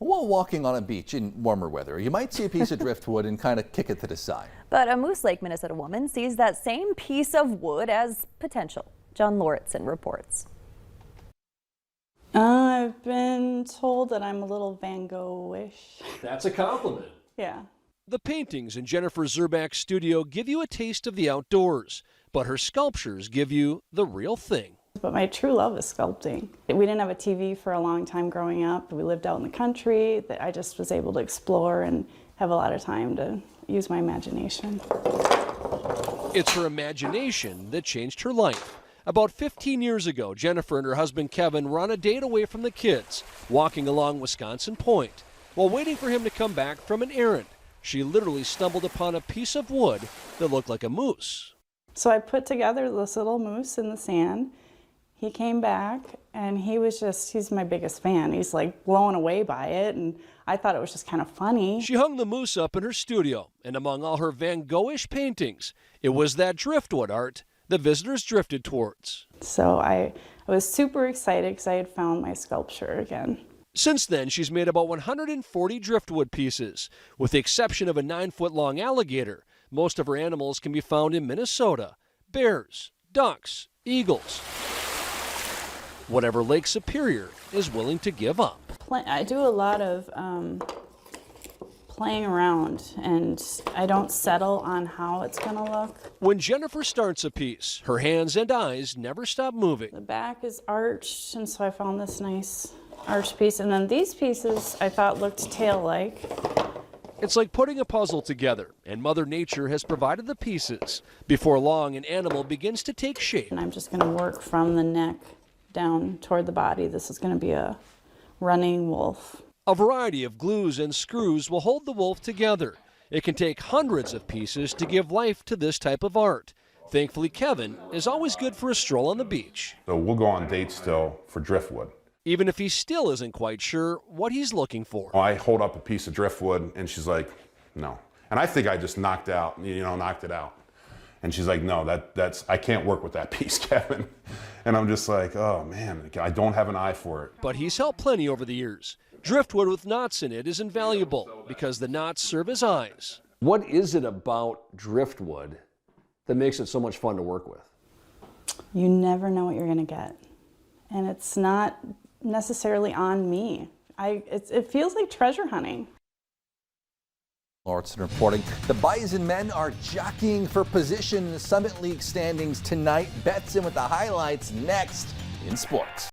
While walking on a beach in warmer weather, you might see a piece of driftwood and kind of kick it to the side. But a Moose Lake, Minnesota woman sees that same piece of wood as potential. John Lauritsen reports. I've been told that I'm a little Van Gogh-ish. That's a compliment. Yeah. The paintings in Jennifer Zerback's studio give you a taste of the outdoors, but her sculptures give you the real thing. But my true love is sculpting. We didn't have a TV for a long time growing up. We lived out in the country. I just was able to explore and have a lot of time to use my imagination. It's her imagination that changed her life. About 15 years ago, Jennifer and her husband Kevin were on a date away from the kids, walking along Wisconsin Point. While waiting for him to come back from an errand, she literally stumbled upon a piece of wood that looked like a moose. So I put together this little moose in the sand. He came back and he's my biggest fan. He's like blown away by it, and I thought it was just kind of funny. She hung the moose up in her studio, and among all her Van Gogh-ish paintings, it was that driftwood art the visitors drifted towards. So I was super excited because I had found my sculpture again. Since then, she's made about 140 driftwood pieces. With the exception of a 9-foot-long alligator, most of her animals can be found in Minnesota. Bears, ducks, eagles. Whatever Lake Superior is willing to give up. I do a lot of playing around, and I don't settle on how it's going to look. When Jennifer starts a piece, her hands and eyes never stop moving. The back is arched, and so I found this nice arched piece. And then these pieces I thought looked tail-like. It's like putting a puzzle together, and Mother Nature has provided the pieces. Before long, an animal begins to take shape. And I'm just going to work from the neck down toward the body. This is going to be a running wolf. A variety of glues and screws will hold the wolf together. It can take hundreds of pieces to give life to this type of art. Thankfully, Kevin is always good for a stroll on the beach. So we'll go on dates still for driftwood. Even if he still isn't quite sure what he's looking for. I hold up a piece of driftwood and she's like, no. And I think I just knocked it out. And she's like, no, I can't work with that piece, Kevin. And I'm just like, oh man, I don't have an eye for it. But he's helped plenty over the years. Driftwood with knots in it is invaluable because the knots serve as eyes. What is it about driftwood that makes it so much fun to work with? You never know what you're going to get. And it's not necessarily on me. It feels like treasure hunting. Lauritsen reporting. The Bison men are jockeying for position in the Summit League standings tonight. Betson with the highlights next in sports.